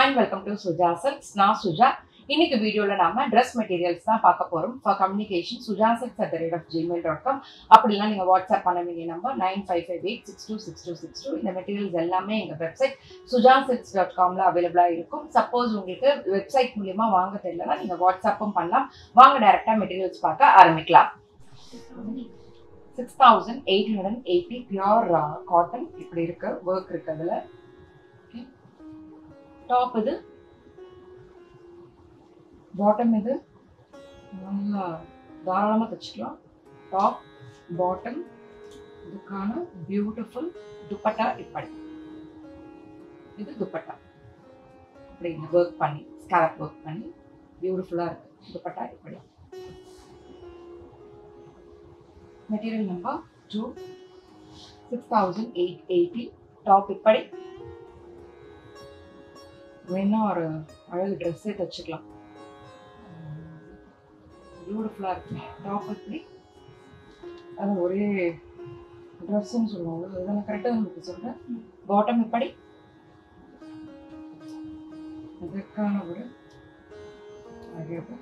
and welcome to Suja Silks. நான் சுஜா. இன்னைக்கு வீடியோல நாம ட்ரெஸ் மெட்டீரியல்ஸ் தான் பார்க்க போறோம். For communication sujasilks@gmail.com. அப்படிலாம் நீங்க வாட்ஸ்அப் பண்ண வேண்டிய நம்பர் 9558626262. இந்த மெட்டீரியல்ஸ் எல்லாமே எங்க வெப்சைட் sujasilks.comல அவைலபிளா இருக்கும். சப்போஸ் உங்களுக்கு வெப்சைட் மூலமா வாங்க தெரியலனா நீங்க வாட்ஸ்அப்பும் பண்ணலாம். வாங்க டைரக்டா மெட்டீரியல்ஸ் பார்க்க ஆரம்பிக்கலாம். 6880 பியூர் காட்டன் இப்படி இருக்கு. வர்க் இருக்கு அதுல. டாப் இது, பாட்டம் இது, நல்லா தாராளமா தச்சுக்கலாம். டாப் பாட்டம் இதுக்கான பியூட்டிஃபுல் துப்பட்டா இப்படி. இது துப்பட்டா இப்படி ஒர்க் பண்ணி ஸ்காலப் ஒர்க் பண்ணி பியூட்டிஃபுல்லா இருக்கு. துப்பட்டா இப்படி. Material number 2, 6880. டாப் இப்படி. வேணா ஒரு அழகு ட்ரெஸ்ஸே தச்சுக்கலாம். பியூட்டிஃபுல்லாக இருக்கு. டாப் இப்படி. அது ஒரே ட்ரெஸ்ஸுன்னு சொல்லுவாங்க. இதெல்லாம் கரெக்டாக உங்களுக்கு சொல்கிறேன். பாட்டம் இப்படி. அதற்கான ஒரு அழகு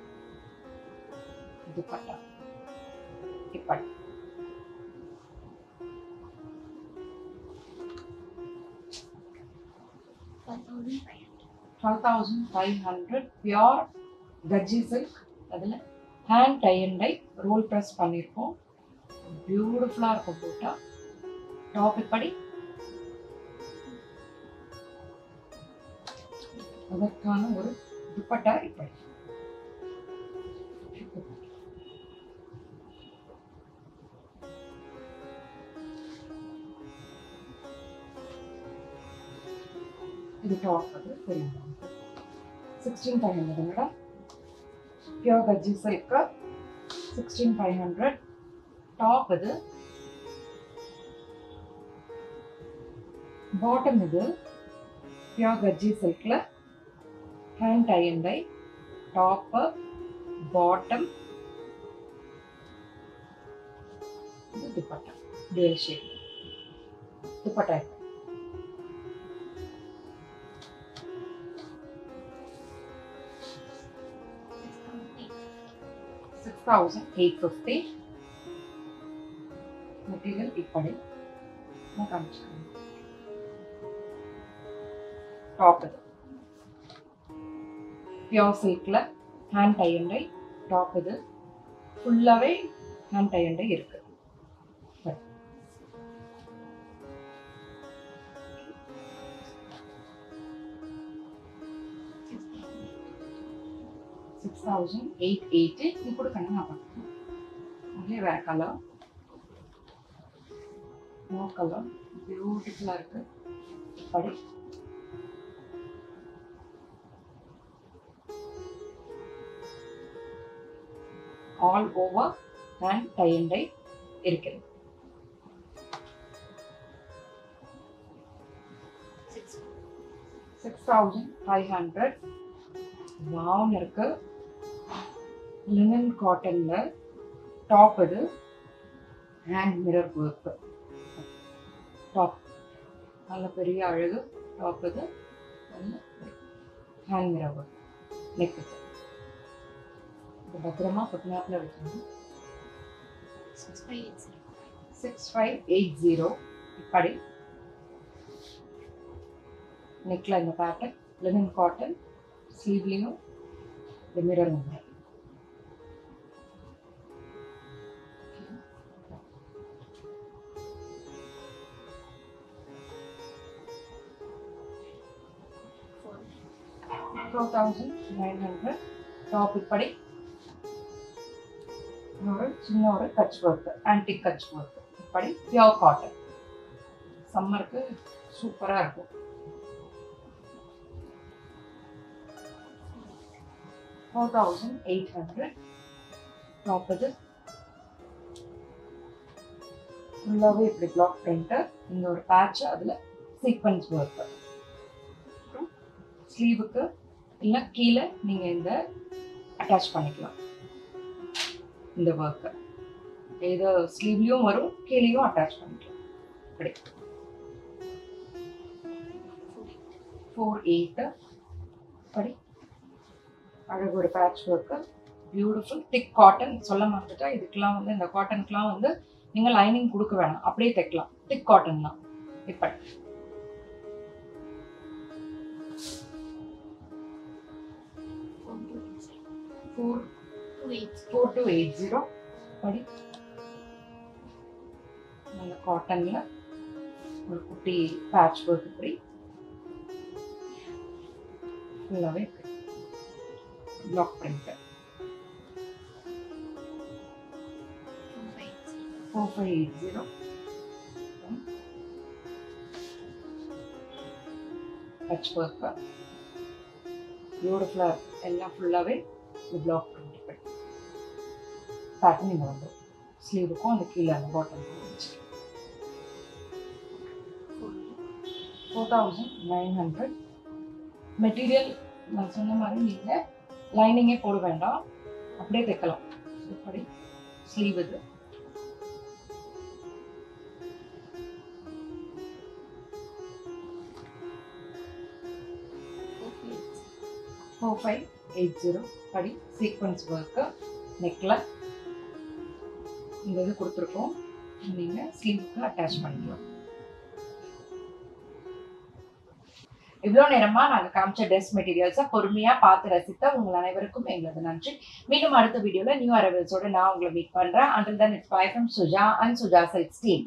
துப்பட்டா இப்படி. $12,500 பியூர் கஜ்ஜி சில்க். அதில் hand tie and dye roll press பண்ணியிருக்கோம். பியூட்டிஃபுல்லாக இருக்கும் போட்டா. டாப் இப்படி. அதற்கான ஒரு துப்பட்டா இப்படி. இது டாப் அது தெரியும். 16,500 மேடம். Pure கஜ்ஜி silk 16,500. டாப் இது. பாட்டம் இது பியூர் கஜ்ஜி சில்க்ல hand tie and dye. Top bottom. இது dupatta dual shade dupatta. 6,850. Material இப்படி நான் காமிச்சிக்கிறேன். டாப் இது பியூர் சில்க்ல hand tie and dye. Top இது ஃபுல்லாவே ஹேண்ட் டை அண்ட் டை இருக்கு. 6,880. நீ கூட கண்ணு நான் பார்க்கணும். அதே வேற கலர், நோ கலர், பியூட்டிஃபுல்லா இருக்கு. இப்படி all over hand tie and dye இருக்கிறது. 6,500. வாவ் இருக்கு. லினன் காட்டன்ல. டாப் இது ஹேண்ட் மிரர் ஒர்க். டாப் நல்ல பெரிய அழகு. டாப் இது ஹேண்ட் மிரர் ஒர்க். நெக் இது பத்திரமா பத்னாப்ல வைக்கணும். 6580. இப்படி நெக்ல இந்த பேட்டர்ன் லினன் காட்டன். ஸ்லீவ்லையும் இந்த மிரர் நம்பர். $4,900. டாப் இப்படி. ஒரு சின்ன ஒரு Kutch work, antique Kutch work இப்படி. Pure cotton. சம்மருக்கு சூப்பரா இருக்கும். 4,800. டாப் இது ஃபுல்லாகவே இப்படி பிளாக் பிரிண்ட். இங்க ஒரு பேட்ச், அதுல சீக்வன்ஸ் ஒர்க். ஸ்லீவுக்கு இல்லை கீழே நீங்க இந்த அட்டாச் பண்ணிக்கலாம். இந்த ஒர்க் ஏதோ ஸ்லீவ்லயும் வரும், கீழேயும் அட்டாச் பண்ணிக்கலாம். இப்படி 4,800. படி அழகோட பேட்ச் ஒர்க்கு பியூட்டிஃபுல் திக் காட்டன் சொல்ல மறந்துட்டா. இதுக்கெல்லாம் வந்து இந்த காட்டனுக்குலாம் வந்து நீங்கள் லைனிங் கொடுக்க வேணாம், அப்படியே தைக்கலாம். திக் காட்டன் தான். இப்போ 4280 படி நல்ல காட்டன்ல ஒரு குட்டி பேட்ச் ஒர்க் இப்படி ஃபுல்லாகவே பிளாக் பிரிண்ட் 4580 பேட்ச் ஒர்க் பியூட்டிஃபுல்லாக இருக்கு. எல்லாம் ஃபுல்லாகவே பிளாக் பிரிண்ட் பேட்டர்ன் இங்கே வந்து ஸ்லீவுக்கும் அந்த கீழே அந்த பாட்டனுக்கும் வச்சு 4900. மெட்டீரியல் நான் சொன்ன மாதிரி நீங்கள் லைனிங்கே போட வேண்டாம், அப்படியே தைக்கலாம். இப்படி ஸ்லீவ் இது $4580 படி சீக்வன்ஸ் ஒர்க்கு நெக்கில் இந்த இது கொடுத்துருக்கோம். நீங்கள் ஸ்லீவுக்கு அட்டாச் பண்ணிக்கலாம். இவ்வளோ நேரமாக நாங்கள் காமிச்ச ட்ரெஸ் மெட்டீரியல்ஸை பொறுமையாக பார்த்து ரசித்த உங்கள் அனைவருக்கும் எங்களது நன்றி. மீண்டும் அடுத்த வீடியோவில் நியூ அரைவல்ஸோட நான் உங்களை மீட் பண்ணுறேன். Until then, it's bye from Suja and Suja Silks team.